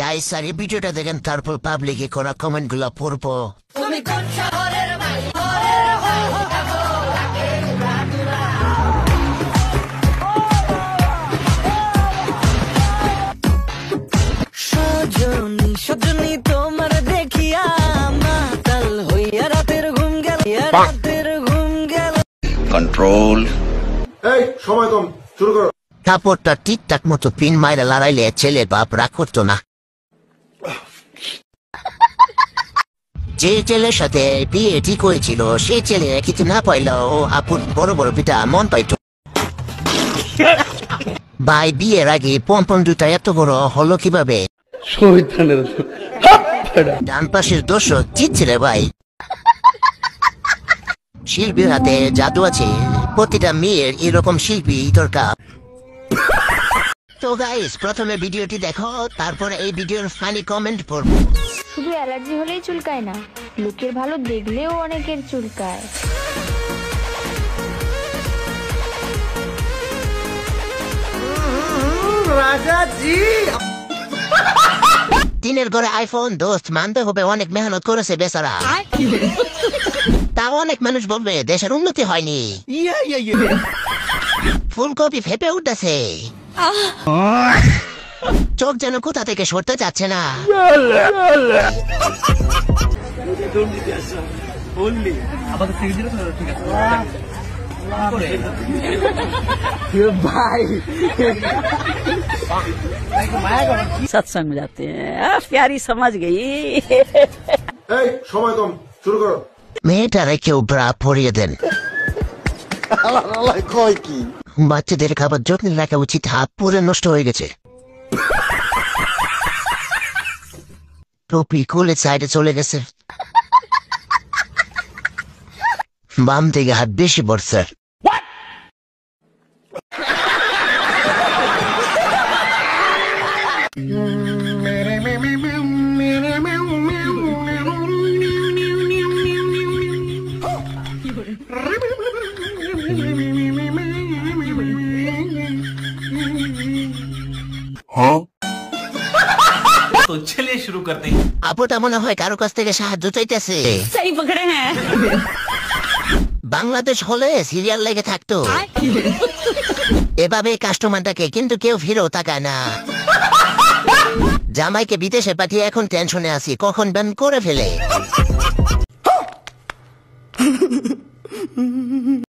Guys আর এই ভিডিওটা দেখেন, তারপর পাবলিকে করা কমেন্ট গুলো পড়বো। সজনী তোমার দেখিয়া মাতাল হইয়া রাতের ঘুম গেল, রাতের ঘুম গেল। কন্ট্রোল। এই সময় কম, শুরু করো। কাপড়টা ঠিকঠাক মতো পিন মাইরা লড়াইলে ছেলের বাপ রাগ করতো না। যে ছেলের সাথে বিয়ে ঠিক হয়েছিল সেই ছেলে কিছু না পাইলেও ও আপুর বড় বড় পিতা মন পাইতো। ভাই বিয়ের আগে পম্পম দুটা এত বড় হলো কিভাবে? ডান পাশের দোষ জিতছিলে ভাই। শিল্পীর হাতে জাদু আছে, প্রতিটা মেয়ের এরকম শিল্পী দরকার। তো গাইস, প্রথমে ভিডিওটি দেখো, তারপরে এই ভিডিওর ফানি কমেন্ট পড়বো। শুধু অ্যালার্জি হলেই চুলকায় না, লোকের ভালো দেখলেও অনেকের চুলকায়। রাজাজি দিনের ঘরে আইফোন দোস্ত মানতে হবে, অনেক মেহনত করেছে বেচারা। তাও অনেক মানুষ বলবে দেশের উন্নতি হয়নি। ফুলকপি ফেপে উঠতেছে, চোখ যেন কোথা থেকে সরতে যাচ্ছে না। सत्संग में जाते हैं, प्यारी समझ गई। এই সময় কম, শুরু করো। মেয়েটারে কেউ ব্রা পরিয়ে দেন। বাচ্চাদের খাবার যত্ন রাখা উচিত, হাত পুরো নষ্ট হয়ে গেছে। টুপি খুলে সাইডে চলে গেছে, বাম থেকে হাত বেশি পড়ছে। तो चलिए शुरू करते हैं। আপুটা মনে হয় কারো কাছ থেকে সাহায্য চাইতেছে। सही पकड़े हैं। বাংলাদেশ হলে সিরিয়াল লেগে থাকতো, এভাবে কাস্টমারটাকে কিন্তু কেউ ফিরেও তাকায় না। জামাইকে বিদেশে পাঠিয়ে এখন টেনশনে আছি, কখন ব্যান করে ফেলে।